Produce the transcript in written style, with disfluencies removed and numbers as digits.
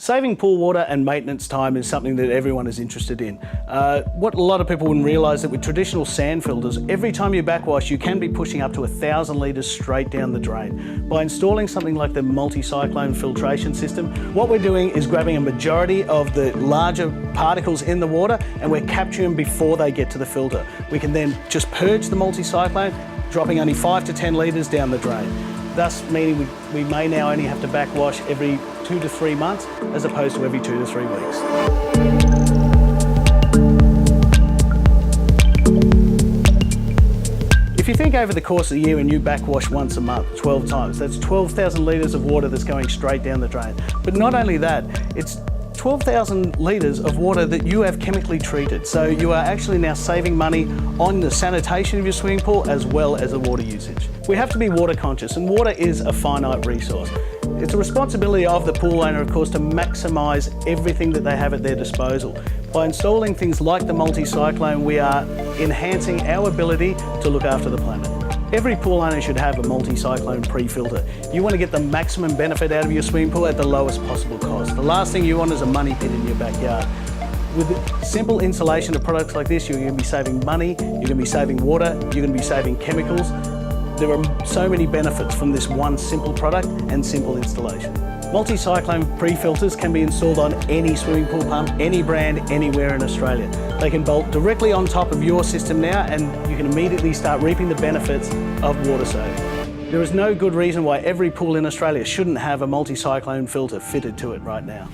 Saving pool water and maintenance time is something that everyone is interested in. What a lot of people wouldn't realise that with traditional sand filters, every time you backwash, you can be pushing up to 1,000 litres straight down the drain. By installing something like the multi-cyclone filtration system, what we're doing is grabbing a majority of the larger particles in the water and we're capturing them before they get to the filter. We can then just purge the multi-cyclone, dropping only 5 to 10 litres down the drain. Thus meaning we may now only have to backwash every 2 to 3 months as opposed to every 2 to 3 weeks. If you think over the course of the year and you backwash once a month, 12 times, that's 12,000 litres of water that's going straight down the drain. But not only that, it's 12,000 litres of water that you have chemically treated. So you are actually now saving money on the sanitation of your swimming pool as well as the water usage. We have to be water conscious, and water is a finite resource. It's a responsibility of the pool owner, of course, to maximise everything that they have at their disposal. By installing things like the multi-cyclone, we are enhancing our ability to look after the planet. Every pool owner should have a multi-cyclone pre-filter. You want to get the maximum benefit out of your swimming pool at the lowest possible cost. The last thing you want is a money pit in your backyard. With simple installation of products like this, you're going to be saving money, you're going to be saving water, you're going to be saving chemicals. There are so many benefits from this one simple product and simple installation. Multi-cyclone pre-filters can be installed on any swimming pool pump, any brand, anywhere in Australia. They can bolt directly on top of your system now and you can immediately start reaping the benefits of water saving. There is no good reason why every pool in Australia shouldn't have a multi-cyclone filter fitted to it right now.